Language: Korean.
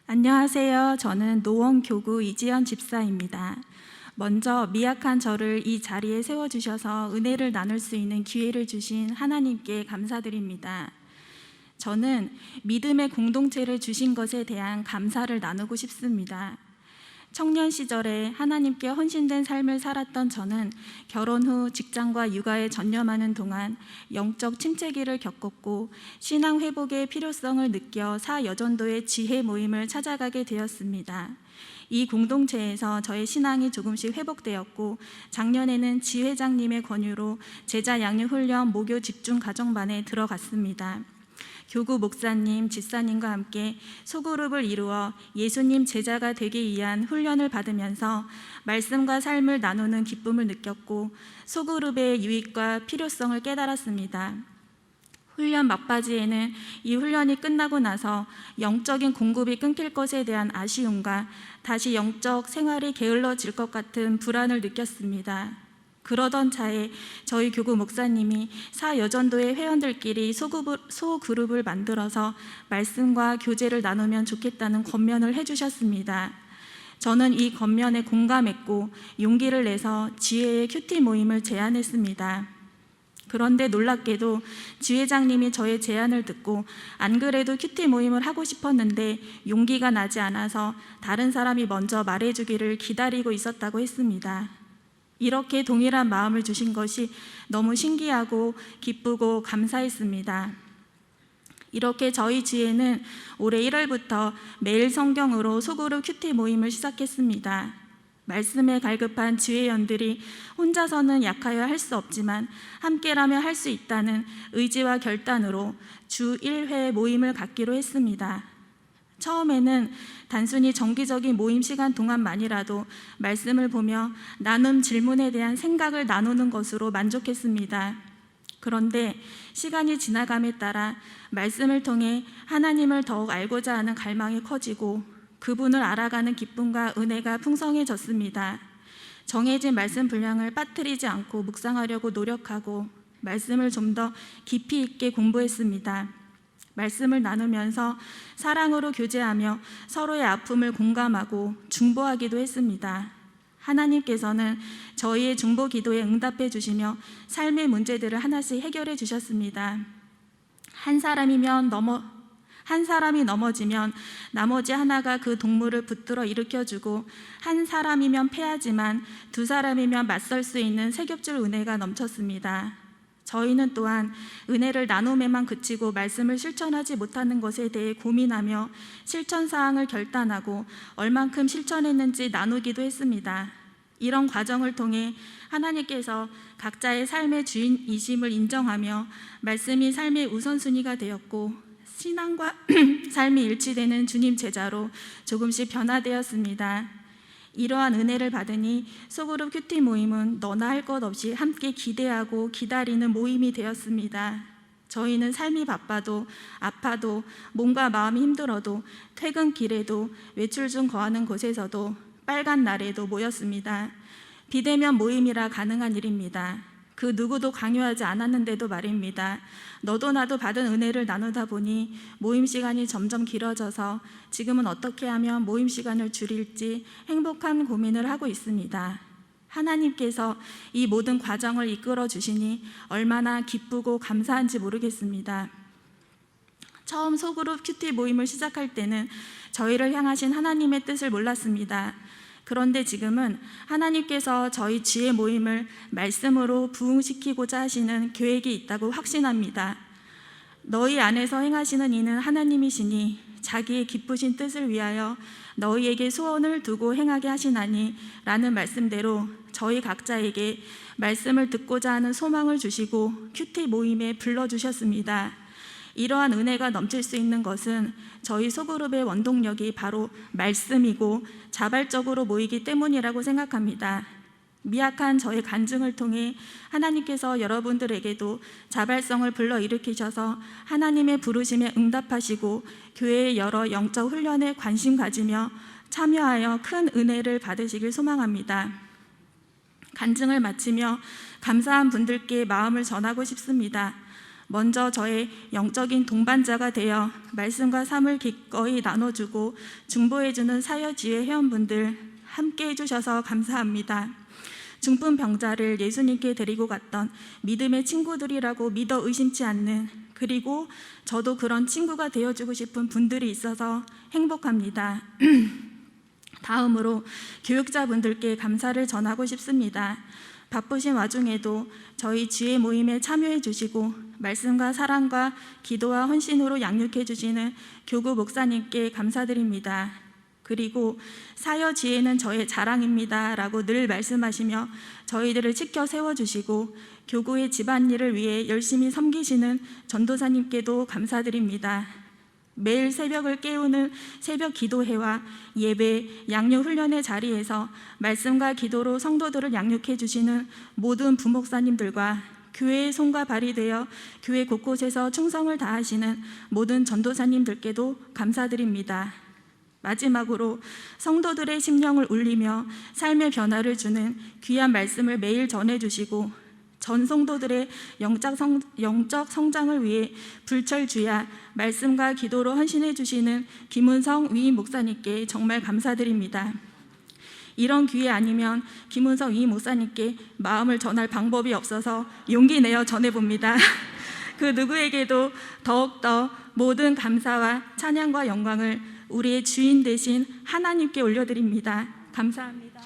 안녕하세요. 저는 노원교구 이지연 집사입니다. 먼저 미약한 저를 이 자리에 세워주셔서 은혜를 나눌 수 있는 기회를 주신 하나님께 감사드립니다. 저는 믿음의 공동체를 주신 것에 대한 감사를 나누고 싶습니다. 청년 시절에 하나님께 헌신된 삶을 살았던 저는 결혼 후 직장과 육아에 전념하는 동안 영적 침체기를 겪었고 신앙 회복의 필요성을 느껴 사여전도의 지혜 모임을 찾아가게 되었습니다. 이 공동체에서 저의 신앙이 조금씩 회복되었고 작년에는 지회장님의 권유로 제자 양육 훈련 모교 집중 가정반에 들어갔습니다. 교구 목사님, 집사님과 함께 소그룹을 이루어 예수님 제자가 되기 위한 훈련을 받으면서 말씀과 삶을 나누는 기쁨을 느꼈고 소그룹의 유익과 필요성을 깨달았습니다. 훈련 막바지에는 이 훈련이 끝나고 나서 영적인 공급이 끊길 것에 대한 아쉬움과 다시 영적 생활이 게을러질 것 같은 불안을 느꼈습니다. 그러던 차에 저희 교구 목사님이 사여전도의 회원들끼리 소그룹을 만들어서 말씀과 교제를 나누면 좋겠다는 권면을 해주셨습니다. 저는 이 권면에 공감했고 용기를 내서 지회의 큐티 모임을 제안했습니다. 그런데 놀랍게도 지회장님이 저의 제안을 듣고 안 그래도 큐티 모임을 하고 싶었는데 용기가 나지 않아서 다른 사람이 먼저 말해주기를 기다리고 있었다고 했습니다. 이렇게 동일한 마음을 주신 것이 너무 신기하고 기쁘고 감사했습니다. 이렇게 저희 지회는 올해 1월부터 매일 성경으로 소그룹 큐티 모임을 시작했습니다. 말씀에 갈급한 지회원들이 혼자서는 약하여 할 수 없지만 함께라면 할 수 있다는 의지와 결단으로 주 1회 모임을 갖기로 했습니다. 처음에는 단순히 정기적인 모임 시간 동안만이라도 말씀을 보며 나눔 질문에 대한 생각을 나누는 것으로 만족했습니다. 그런데 시간이 지나감에 따라 말씀을 통해 하나님을 더욱 알고자 하는 갈망이 커지고 그분을 알아가는 기쁨과 은혜가 풍성해졌습니다. 정해진 말씀 분량을 빠뜨리지 않고 묵상하려고 노력하고 말씀을 좀 더 깊이 있게 공부했습니다. 말씀을 나누면서 사랑으로 교제하며 서로의 아픔을 공감하고 중보하기도 했습니다. 하나님께서는 저희의 중보 기도에 응답해 주시며 삶의 문제들을 하나씩 해결해 주셨습니다. 한 사람이 넘어지면 나머지 하나가 그 동물을 붙들어 일으켜주고 한 사람이면 패하지만 두 사람이면 맞설 수 있는 세겹줄 은혜가 넘쳤습니다. 저희는 또한 은혜를 나눔에만 그치고 말씀을 실천하지 못하는 것에 대해 고민하며 실천 사항을 결단하고 얼만큼 실천했는지 나누기도 했습니다. 이런 과정을 통해 하나님께서 각자의 삶의 주인이심을 인정하며 말씀이 삶의 우선순위가 되었고 신앙과 삶이 일치되는 주님 제자로 조금씩 변화되었습니다. 이러한 은혜를 받으니 소그룹 큐티 모임은 너나 할 것 없이 함께 기대하고 기다리는 모임이 되었습니다. 저희는 삶이 바빠도 아파도 몸과 마음이 힘들어도 퇴근길에도 외출 중 거하는 곳에서도 빨간 날에도 모였습니다. 비대면 모임이라 가능한 일입니다. 그 누구도 강요하지 않았는데도 말입니다. 너도 나도 받은 은혜를 나누다 보니 모임 시간이 점점 길어져서 지금은 어떻게 하면 모임 시간을 줄일지 행복한 고민을 하고 있습니다. 하나님께서 이 모든 과정을 이끌어 주시니 얼마나 기쁘고 감사한지 모르겠습니다. 처음 소그룹 큐티 모임을 시작할 때는 저희를 향하신 하나님의 뜻을 몰랐습니다. 그런데 지금은 하나님께서 저희 지혜 모임을 말씀으로 부흥시키고자 하시는 계획이 있다고 확신합니다. 너희 안에서 행하시는 이는 하나님이시니 자기의 기쁘신 뜻을 위하여 너희에게 소원을 두고 행하게 하시나니 라는 말씀대로 저희 각자에게 말씀을 듣고자 하는 소망을 주시고 큐티 모임에 불러주셨습니다. 이러한 은혜가 넘칠 수 있는 것은 저희 소그룹의 원동력이 바로 말씀이고 자발적으로 모이기 때문이라고 생각합니다. 미약한 저의 간증을 통해 하나님께서 여러분들에게도 자발성을 불러일으키셔서 하나님의 부르심에 응답하시고 교회의 여러 영적 훈련에 관심 가지며 참여하여 큰 은혜를 받으시길 소망합니다. 간증을 마치며 감사한 분들께 마음을 전하고 싶습니다. 먼저 저의 영적인 동반자가 되어 말씀과 삶을 기꺼이 나눠주고 중보해주는 사여지회 회원분들 함께 해주셔서 감사합니다. 중풍 병자를 예수님께 데리고 갔던 믿음의 친구들이라고 믿어 의심치 않는, 그리고 저도 그런 친구가 되어주고 싶은 분들이 있어서 행복합니다. 다음으로 교육자분들께 감사를 전하고 싶습니다. 바쁘신 와중에도 저희 지혜 모임에 참여해 주시고 말씀과 사랑과 기도와 헌신으로 양육해 주시는 교구 목사님께 감사드립니다. 그리고 사여 지혜는 저의 자랑입니다 라고 늘 말씀하시며 저희들을 지켜 세워주시고 교구의 집안일을 위해 열심히 섬기시는 전도사님께도 감사드립니다. 매일 새벽을 깨우는 새벽 기도회와 예배, 양육 훈련의 자리에서 말씀과 기도로 성도들을 양육해 주시는 모든 부목사님들과 교회의 손과 발이 되어 교회 곳곳에서 충성을 다하시는 모든 전도사님들께도 감사드립니다. 마지막으로 성도들의 심령을 울리며 삶의 변화를 주는 귀한 말씀을 매일 전해주시고 전 성도들의 영적 성장을 위해 불철주야 말씀과 기도로 헌신해 주시는 김은성 위임 목사님께 정말 감사드립니다. 이런 기회 아니면 김은성 위임 목사님께 마음을 전할 방법이 없어서 용기 내어 전해봅니다. 그 누구에게도 더욱더 모든 감사와 찬양과 영광을 우리의 주인 되신 하나님께 올려드립니다. 감사합니다.